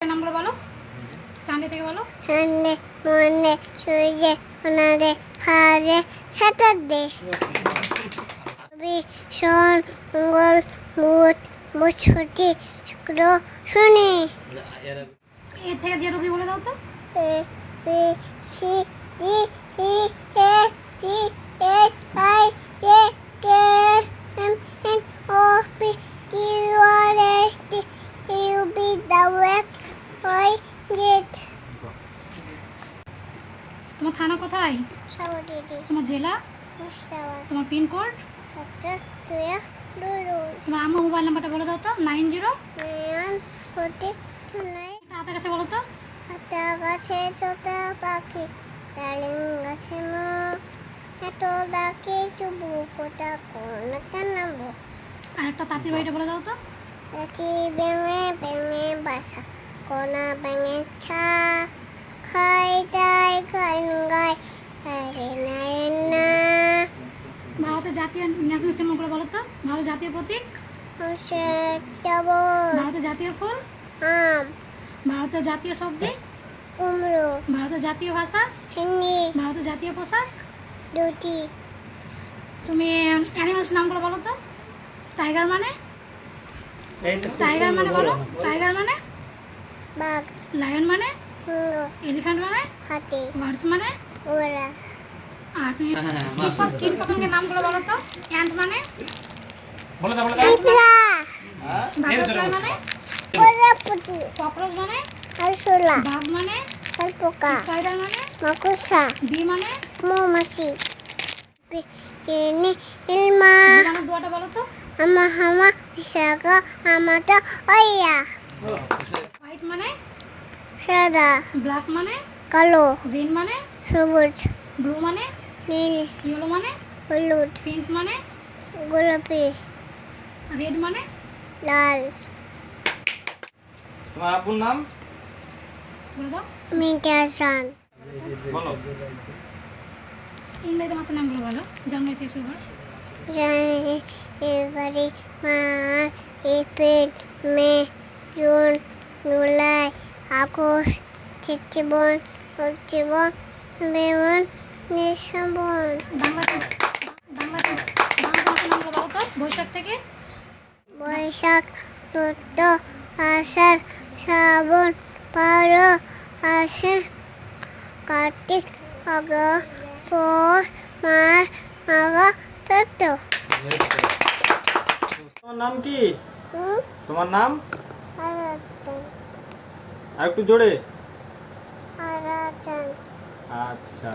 নামগুলো বলো। সানডে থেকে বলো। Sunday, Monday, Tuesday, Wednesday, Thursday, Saturday. রবি, সোম, মঙ্গল, বুধ, বৃহস্পতি, শুক্র, শনি। এর থেকে যে রবি বলে দাও তো। A B C D E F G H I J K M N O P Q R S T U V W X Y Z. তোমার থানা কোথায়? সাউদিদি, তোমার জেলা? মুর্শিদাবাদ, তোমার পিনকোড? একটা টুয়া ডুরু, তোমার আম্মার মোবাইল নাম্বারটা বলে দাও তো। 90 নয়ন প্রতি টুনাই। হাতের কাছে বলো তো। হাতা গাছে তোতা পাখি, ডালিম গাছে মো, এত ডাকে চুবু কোটা কোন কানাবো। আর একটা তাঁতির বাড়িটা বলে দাও তো। রাতি বেঙে বেঙে বাসা, কোনা বেঙে ছা, খাই দাই গান গাই, আরে নারে না। ভারতের জাতীয় ন্যাশনাল সিম্বলগুলো বলো তো। ভারতের জাতীয় প্রতীক? হচ্ছে ডাবল। ভারতের জাতীয় ফুল? আম, ভারতের জাতীয় সবজি? কুমড়ো, ভারতের জাতীয় ভাষা? হিন্দি, ভারতের জাতীয় পোশাক? দুটি। তুমি অ্যানিমালস নামগুলো বলো তো। টাইগার মানে? টাইগার মানে বলো। টাইগার মানে? বাঘ, লায়ন মানে? সিংহ, এলিফ্যান্ট মানে? হাতি, বার্ডস মানে? ওরা, আর তুমি কীট পতঙ্গের নামগুলো বলো তো। অ্যান্ট মানে? পিঁপড়া, বাটারফ্লাই মানে? প্রজাপতি, ককরোচ মানে? আরশোলা, বাঘ মানে? পোকা, স্পাইডার মানে? মাকড়সা, বি মানে? মৌমাছি, চিনি, ইলমা, বিমানের দোয়াটা বলো তো। আমা হামা, সাগা, আমাটা, অয়া। হোয়াইট মানে? সাদা, ব্ল্যাক মানে? কালো, গ্রিন মানে? সবুজ, ব্লু মানে? নীল, ইয়েলো মানে? হলুদ, পিঙ্ক মানে? গোলাপি, রেড মানে? লাল। তোমার আব্বুর নাম বলে দাও। মিন্টু হাসান, বলো। ইংরেজি মাসের নামগুলো বলো। জানুয়ারি থেকে শুরু করো। January, February, March, April, May, June, July, August, September, October, November, December. Bangla Bangla মাসের নামগুলো বলো তো। বৈশাখ থেকে? বৈশাখ, চৈত্র, আষাঢ়, শ্রাবণ, ভাদ্র, আশ্বিন, কার্তিক, অগ্রহায়ণ, পৌষ, মাঘ, মাঘ, চৈত্র। তোমার নাম কি? হুম, তোমার নাম আরাচান, আর একটু জোরে। আরাচান। আচ্ছা।